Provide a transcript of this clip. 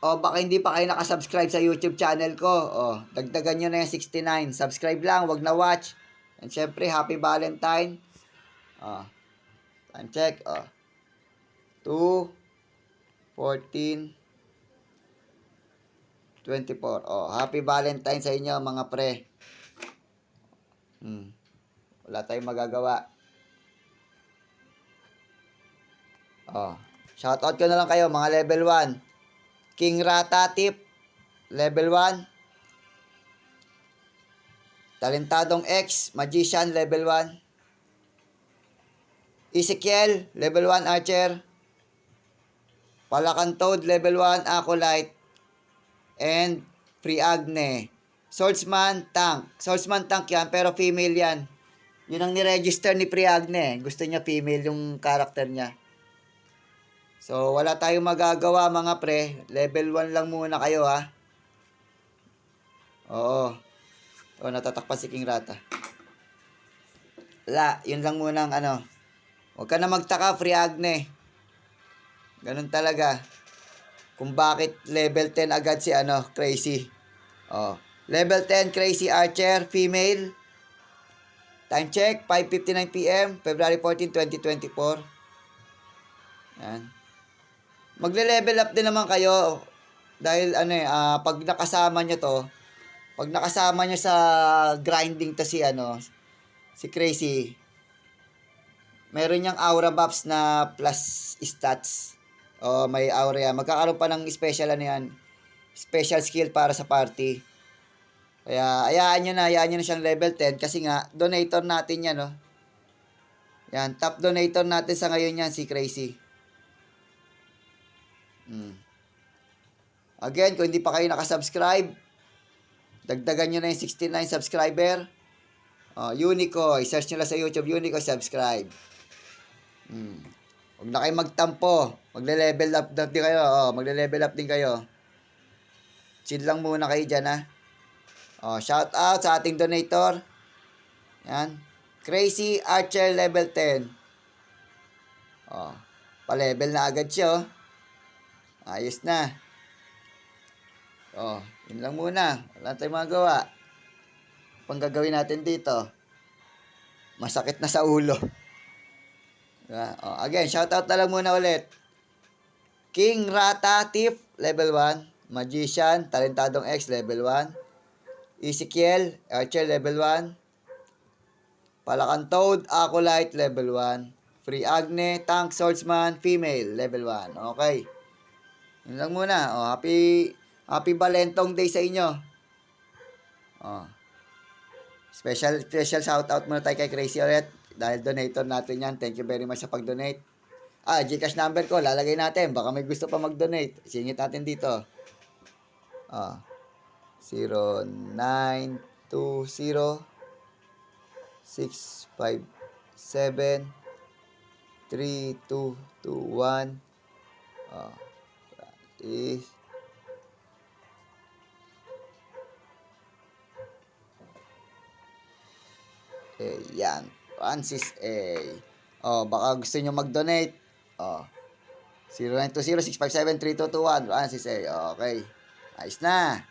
O baka hindi pa kayo nakasubscribe sa YouTube channel ko. O, dagdagan nyo na yung 69. Subscribe lang, wag na watch. And syempre, happy Valentine. O, time check. O, 2, 14, 24. O, happy Valentine sa inyo mga pre. Wala tayong magagawa. O, shoutout ko na lang kayo mga level 1. King Rata Tip, level 1. Talentadong X, Magician, level 1. Ezekiel, level 1 Archer. Palakan Toad, level 1 Acolyte. And Free Agne. Swordsman Tank. Swordsman Tank yan, pero female yan. Yun ang niregister ni Free Agne. Gusto niya female yung karakter niya. So, wala tayong magagawa mga pre. Level 1 lang muna kayo ha. Oo. O, natatakpan si King Rata. Wala, yun lang muna ang ano. Huwag ka na magtaka, Free Agne. Ganun talaga. Kung bakit level 10 agad si ano, Crazy. Oh, level 10 Crazy Archer, female. Time check, 5:59 PM, February 14, 2024. Yan. Magle-level up din naman kayo dahil ano pag nakasama nyo to, pag nakasama nyo sa grinding to si ano, si Crazy, meron niyang aura buffs na plus stats. O may aura yan. Magkakaroon pa ng special ano yan, special skill para sa party. Kaya hayaan nyo na siyang level 10 kasi nga donator natin yan, no. Yan, top donator natin sa ngayon yan si Crazy. Again, kung hindi pa kayo nakasubscribe, dagdagan nyo na yung 69 subscriber. Unico, i-search nyo lang sa YouTube, Unico, subscribe. Huwag na kayo magtampo. Magle-level up din kayo. Magle-level up din kayo. Chill lang muna kayo dyan, ha. Shout out sa ating donator. Yan. Crazy Archer level 10. Pa-level na agad siya. Ayos na. Yun lang muna. Wala tayong magawa. Pang gagawin natin dito, masakit na sa ulo. Again, shoutout na lang muna ulit. King Rata Thief, level 1. Magician, Talentadong X, level 1. Ezekiel, Archer, level 1. Palakan Toad, Acolyte, level 1. Free Agne, Tank, Swordsman, female, level 1. Okay. Yun lang muna. Happy Valentong Day sa inyo. Special shoutout muna tayo kay Crazy ulit. Dahil donator natin yan. Thank you very much sa pag-donate. Gcash number ko, lalagay natin. Baka may gusto pa mag-donate. Singit natin dito. 0920 657 3221. Practice. Yan. Francis A. Baka gusto nyo mag-donate. 0920-657-3221. Francis A. Okay. Ayos na.